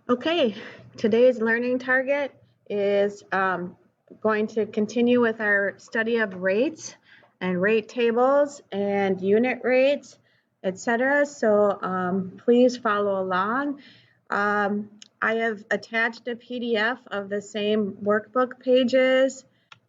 Okay, today's learning target is going to continue with our study of rates and rate tables and unit rates, etc. So please follow along. I have attached a PDF of the same workbook pages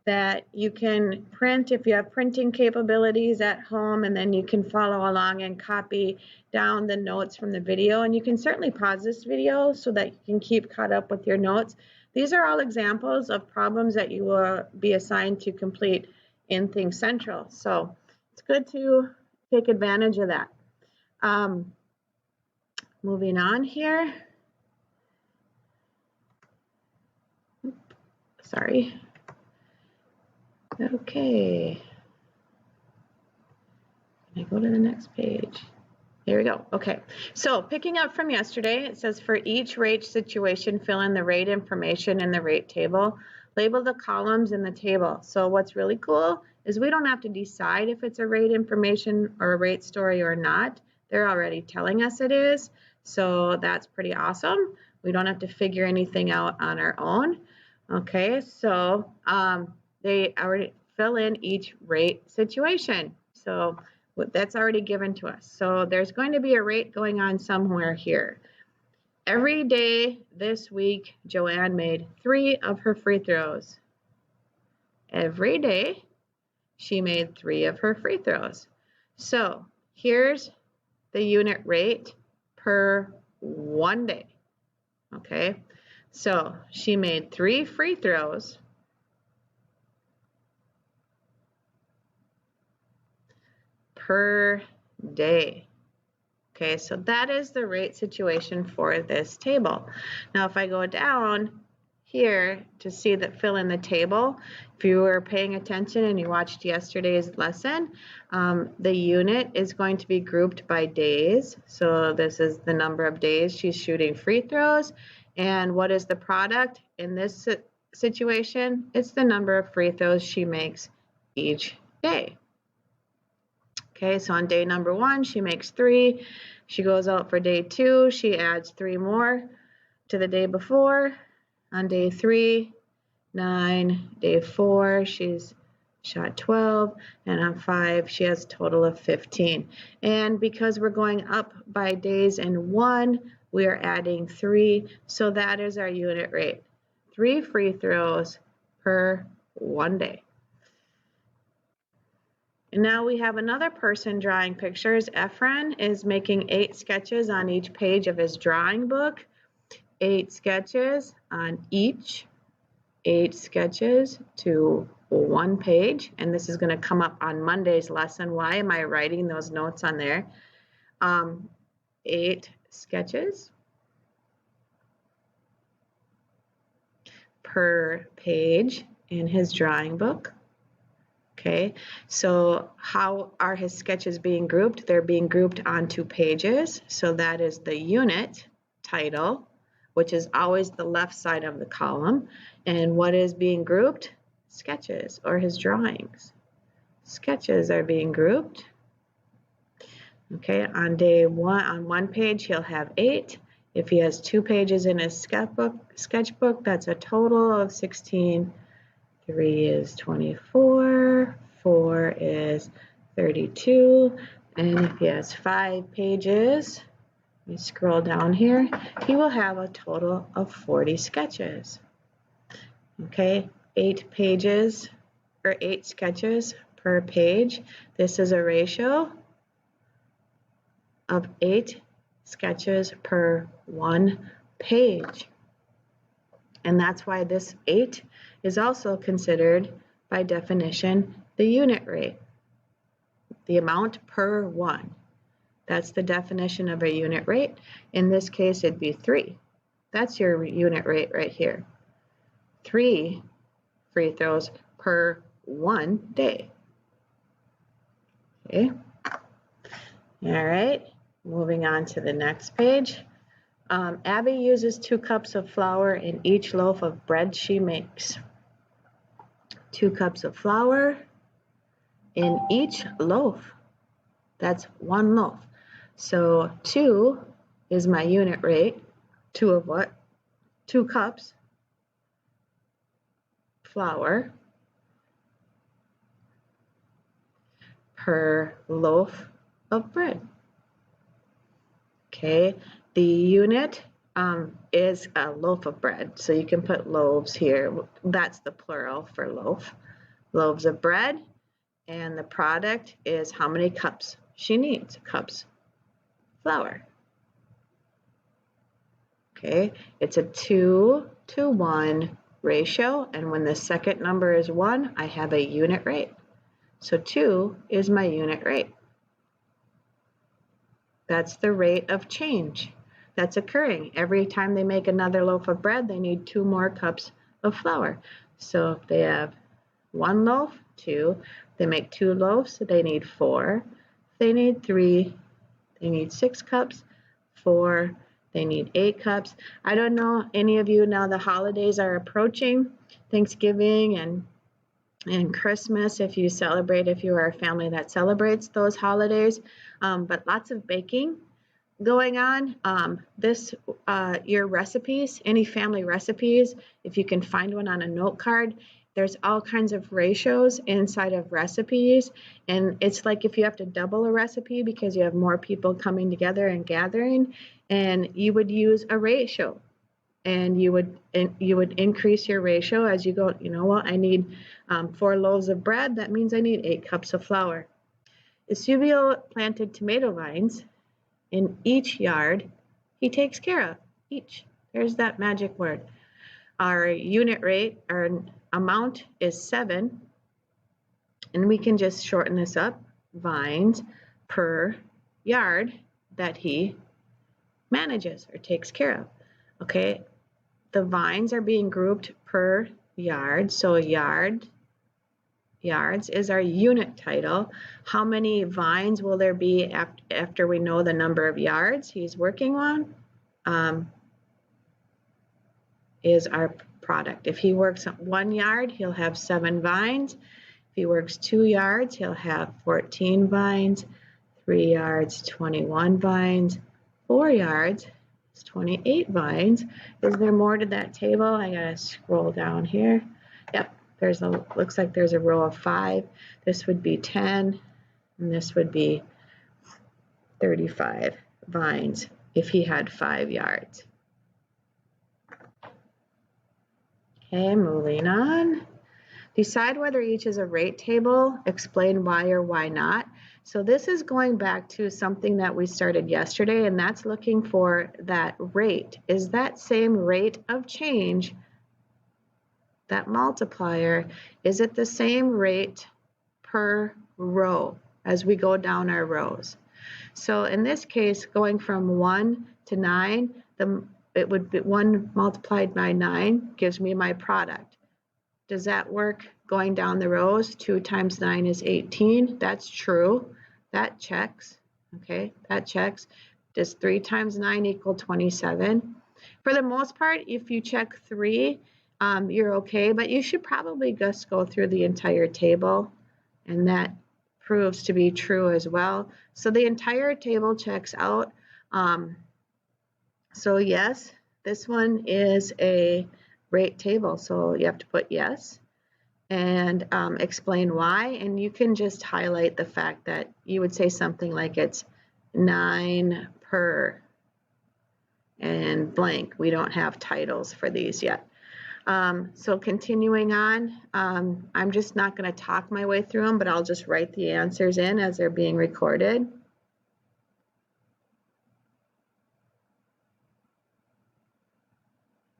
that you can print if you have printing capabilities at home, and then you can follow along and copy down the notes from the video. And you can certainly pause this video so that you can keep caught up with your notes. These are all examples of problems that you will be assigned to complete in Think Central. So it's good to take advantage of that. Moving on here. Sorry. Okay. Can I go to the next page? Here we go. Okay, so picking up from yesterday, it says for each rate situation, fill in the rate information in the rate table, label the columns in the table. So what's really cool is we don't have to decide if it's a rate information or a rate story or not. They're already telling us it is, so that's pretty awesome. We don't have to figure anything out on our own. Okay, so they already fill in each rate situation. So that's already given to us. So there's going to be a rate going on somewhere here. Every day this week, Joanne made 3 of her free throws. Every day she made 3 of her free throws. So here's the unit rate per one day. Okay, so she made 3 free throws per day. Okay, so that is the rate situation for this table. Now, if I go down here to see that fill in the table, if you were paying attention and you watched yesterday's lesson, the unit is going to be grouped by days. So this is the number of days she's shooting free throws. And what is the product in this situation? It's the number of free throws she makes each day. Okay, so on day number 1, she makes 3. She goes out for day 2, she adds 3 more to the day before. On day 3, 9, day 4, she's shot 12, and on 5, she has a total of 15. And because we're going up by days in 1, we are adding 3, so that is our unit rate. 3 free throws per one day. And now we have another person drawing pictures. Efren is making 8 sketches on each page of his drawing book. 8 sketches on each. 8 sketches to 1 page. And this is going to come up on Monday's lesson. Why am I writing those notes on there? 8 sketches per page in his drawing book. Okay, so how are his sketches being grouped? They're being grouped onto pages. So that is the unit title, which is always the left side of the column. And what is being grouped? Sketches, or his drawings. Sketches are being grouped. Okay, on day 1, on 1 page, he'll have 8. If he has 2 pages in his sketchbook, that's a total of 16. 3 is 24, 4 is 32, and if he has 5 pages, let me scroll down here, he will have a total of 40 sketches. Okay, 8 pages, or 8 sketches per page. This is a ratio of 8 sketches per 1 page. And that's why this 8 is also considered, by definition, the unit rate, the amount per 1. That's the definition of a unit rate. In this case, it'd be 3. That's your unit rate right here. 3 free throws per 1 day. Okay. All right, moving on to the next page. Abby uses 2 cups of flour in each loaf of bread she makes. 2 cups of flour in each loaf. That's 1 loaf. So 2 is my unit rate. 2 of what? 2 cups flour per loaf of bread. Okay, the unit is a loaf of bread, so you can put loaves here. That's the plural for loaf. Loaves of bread, and the product is how many cups she needs, cups flour. Okay, it's a 2 to 1 ratio, and when the second number is 1, I have a unit rate. So 2 is my unit rate. That's the rate of change that's occurring. Every time they make another loaf of bread, they need 2 more cups of flour. So if they have 1 loaf, 2, they make 2 loaves, they need 4. They need 3, they need 6 cups. 4, they need 8 cups. I don't know any of you, now the holidays are approaching, Thanksgiving and Christmas, if you celebrate, if you are a family that celebrates those holidays, but lots of baking going on. Your recipes, any family recipes, if you can find one on a note card, there's all kinds of ratios inside of recipes, and it's like if you have to double a recipe because you have more people coming together and gathering, and you would use a ratio, and you would increase your ratio as you go. You know what, I need 4 loaves of bread, that means I need 8 cups of flour. Eusebio planted tomato vines in each yard he takes care of. Each, there's that magic word. Our unit rate, our amount is 7, and we can just shorten this up, vines per yard that he manages or takes care of. Okay, the vines are being grouped per yard, so yards is our unit title. How many vines will there be after we know the number of yards he's working on? Is our product. If he works 1 yard, he'll have 7 vines. If he works 2 yards, he'll have 14 vines. 3 yards, 21 vines. 4 yards, 28 vines. Is there more to that table? I gotta scroll down here. Yep, looks like there's a row of 5. This would be 10, and this would be 35 vines if he had 5 yards. Okay, moving on. Decide whether each is a rate table, explain why or why not. So this is going back to something that we started yesterday, and that's looking for that rate. Is that same rate of change, that multiplier, is it the same rate per row as we go down our rows? So in this case, going from 1 to 9, it would be 1 multiplied by 9 gives me my product. Does that work going down the rows? 2 times 9 is 18. That's true. That checks. Okay, that checks. Does 3 times 9 equal 27? For the most part, if you check 3, you're okay, but you should probably just go through the entire table, and that proves to be true as well. So the entire table checks out. So yes, this one is a rate table, so you have to put yes and explain why, and you can just highlight the fact that you would say something like it's 9 per and blank. We don't have titles for these yet. So continuing on, I'm just not going to talk my way through them, but I'll just write the answers in as they're being recorded.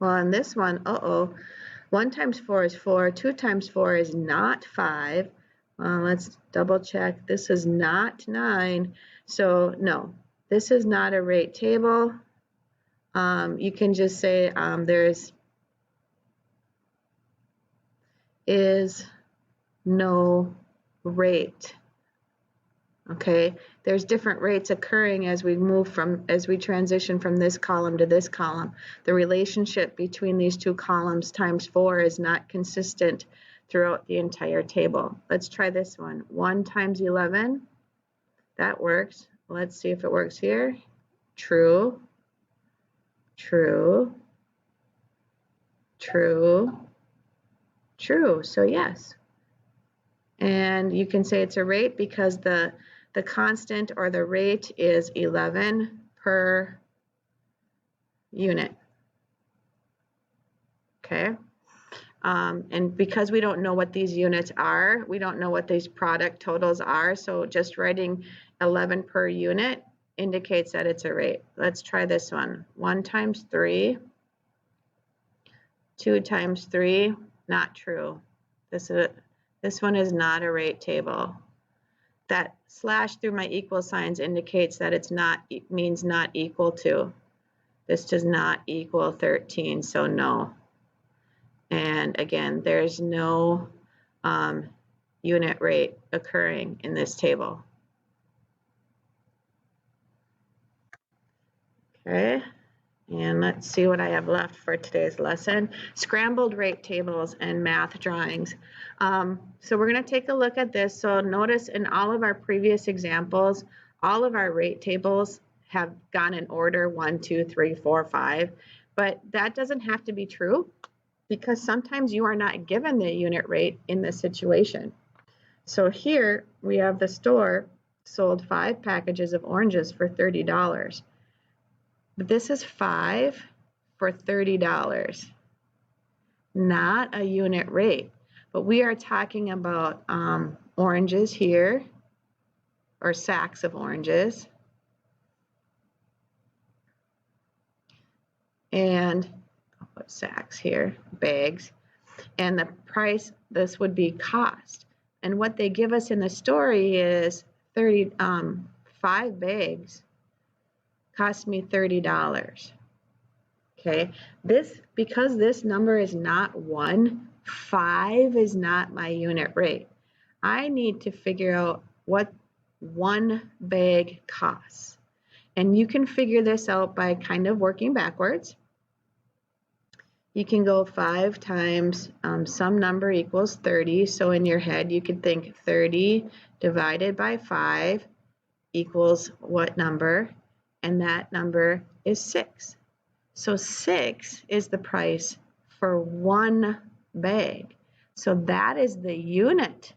Well, on this one, 1 times 4 is 4, 2 times 4 is not 5. Let's double check. This is not 9. So no, this is not a rate table. You can just say is no rate. Okay, there's different rates occurring as we transition from this column to this column. The relationship between these 2 columns times 4 is not consistent throughout the entire table. Let's try this one. 1 times 11, that works. Let's see if it works here. True, true, true, true. So yes. And you can say it's a rate because the constant or the rate is 11 per unit. Okay. And because we don't know what these units are, we don't know what these product totals are, so just writing 11 per unit indicates that it's a rate. Let's try this one. 1 times 3, 2 times 3, not true. This one is not a rate table. That slash through my equal signs indicates that it's not, it means not equal to. This does not equal 13, so no. And again, there's no unit rate occurring in this table. Okay, and let's see what I have left for today's lesson. Scrambled rate tables and math drawings. So we're going to take a look at this. So notice in all of our previous examples, all of our rate tables have gone in order 1, 2, 3, 4, 5, but that doesn't have to be true because sometimes you are not given the unit rate in this situation. So here we have the store sold 5 packages of oranges for $30. But this is 5 for $30, not a unit rate. But we are talking about oranges here, or sacks of oranges. And I'll put sacks here, bags. And the price, this would be cost. And what they give us in the story is 5 bags cost me $30. Okay, because this number is not 1, 5 is not my unit rate. I need to figure out what 1 bag costs. And you can figure this out by kind of working backwards. You can go 5 times some number equals 30. So in your head, you could think 30 divided by 5 equals what number? And that number is 6. So 6 is the price for 1 bag. So that is the unit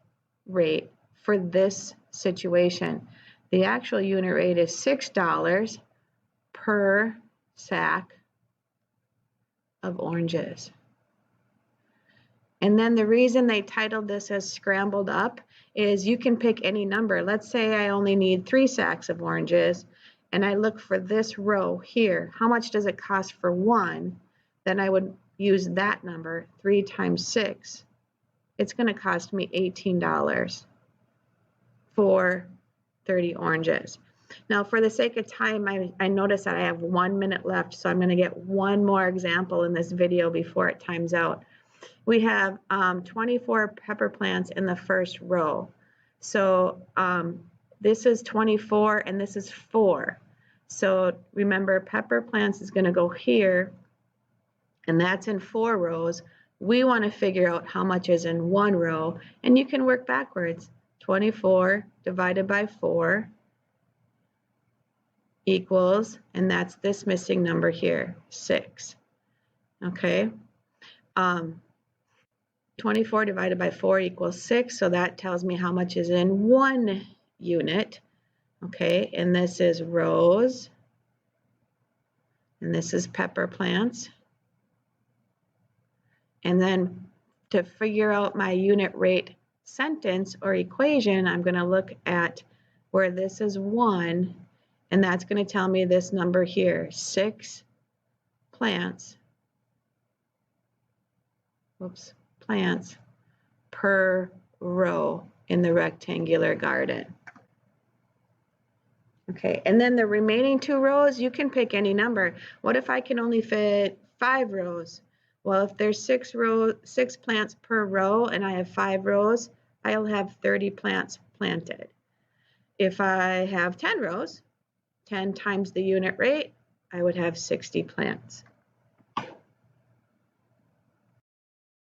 rate for this situation. The actual unit rate is $6 per sack of oranges. And then the reason they titled this as scrambled up is you can pick any number. Let's say I only need 3 sacks of oranges and I look for this row here. How much does it cost for 1? Then I would use that number, 3 times 6. It's going to cost me $18 for 30 oranges. Now, for the sake of time, I notice that I have 1 minute left, so I'm going to get one more example in this video before it times out. We have 24 pepper plants in the first row. So this is 24 and this is 4. So remember, pepper plants is going to go here, and that's in 4 rows. We want to figure out how much is in 1 row, and you can work backwards. 24 divided by 4 equals, and that's this missing number here, 6. Okay. 24 divided by 4 equals 6, so that tells me how much is in 1 unit. Okay, and this is rows, and this is pepper plants. And then to figure out my unit rate sentence or equation, I'm going to look at where this is 1, and that's going to tell me this number here, 6 plants. Oops. Plants per row in the rectangular garden. Okay, and then the remaining 2 rows, you can pick any number. What if I can only fit 5 rows? Well, if there's 6 plants per row and I have 5 rows, I'll have 30 plants planted. If I have 10 rows, 10 times the unit rate, I would have 60 plants.